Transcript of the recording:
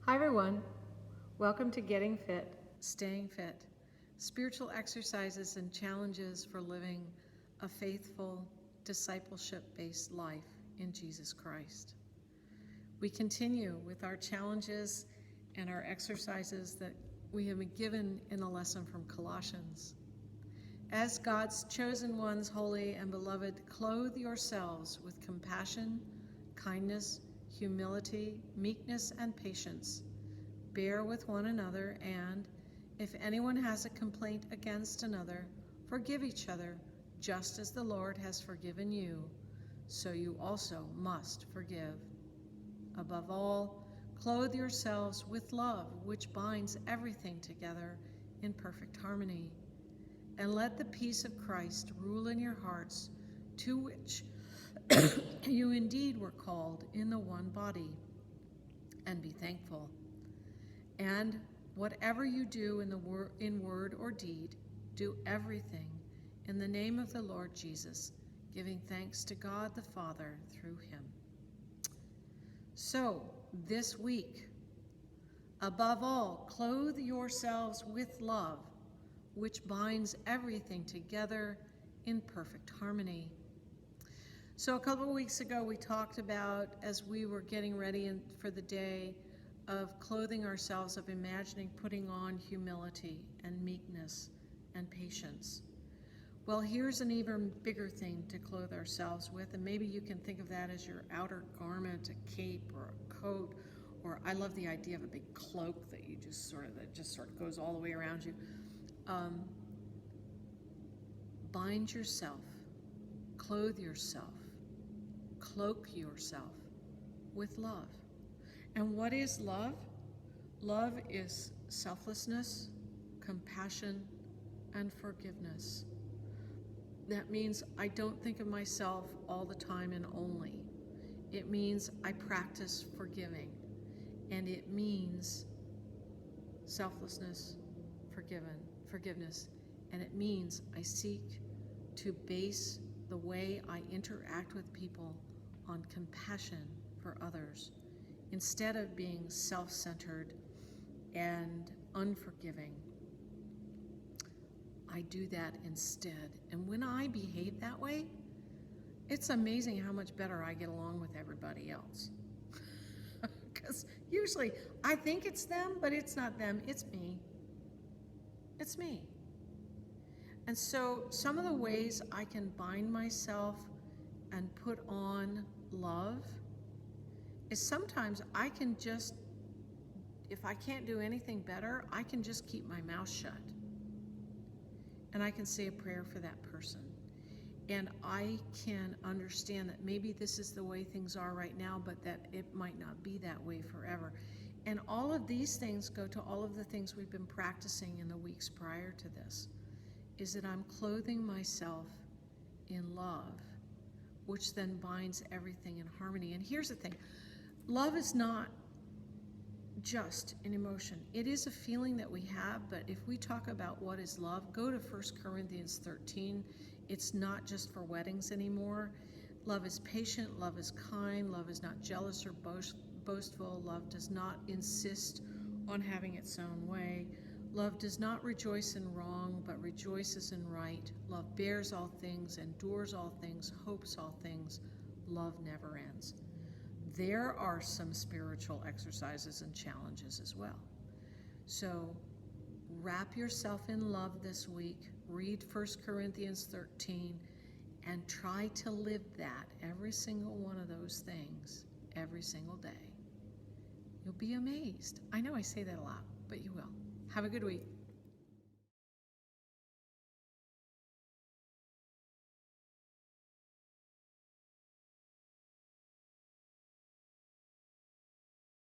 Hi everyone, welcome to Getting Fit, Staying Fit, spiritual exercises and challenges for living a faithful, discipleship-based life in Jesus Christ. We continue with our challenges and our exercises that we have been given in a lesson from Colossians. As God's chosen ones, holy and beloved, clothe yourselves with compassion, kindness, humility, meekness, and patience. Bear with one another, and if anyone has a complaint against another, forgive each other, just as the Lord has forgiven you, so you also must forgive. Above all, clothe yourselves with love, which binds everything together in perfect harmony. And let the peace of Christ rule in your hearts, to which you indeed were called in the one body, and be thankful. And whatever you do in word or deed, do everything in the name of the Lord Jesus, giving thanks to God the Father through him. So, this week, above all, clothe yourselves with love, which binds everything together in perfect harmony. So a couple of weeks ago, we talked about, as we were getting ready for the day, of clothing ourselves, of imagining putting on humility and meekness and patience. Well, here's an even bigger thing to clothe ourselves with, and maybe you can think of that as your outer garment, a cape or a coat, or I love the idea of a big cloak that just sort of goes all the way around you. Bind yourself, clothe yourself, cloak yourself with love. And what is love? Love is selflessness, compassion, and forgiveness. That means I don't think of myself all the time and only. It means I practice forgiving. And it means selflessness, forgiveness. And it means I seek to base the way I interact with people on compassion for others, instead of being self-centered and unforgiving. I do that instead. And when I behave that way, it's amazing how much better I get along with everybody else. Because usually I think it's them, but it's not them, it's me. It's me. And so some of the ways I can bind myself and put on love is sometimes I can just, if I can't do anything better, I can just keep my mouth shut. And I can say a prayer for that person. And I can understand that maybe this is the way things are right now, but that it might not be that way forever. And all of these things go to all of the things we've been practicing in the weeks prior to this, is that I'm clothing myself in love, which then binds everything in harmony. And here's the thing, love is not just an emotion. It is a feeling that we have, but if we talk about what is love, go to 1 Corinthians 13. It's not just for weddings anymore. Love is patient, love is kind, love is not jealous or boastful, love does not insist on having its own way. Love does not rejoice in wrong, but rejoices in right. Love bears all things, endures all things, hopes all things. Love never ends. There are some spiritual exercises and challenges as well. So wrap yourself in love this week. Read 1 Corinthians 13 and try to live that, every single one of those things, every single day. You'll be amazed. I know I say that a lot, but you will. Have a good week.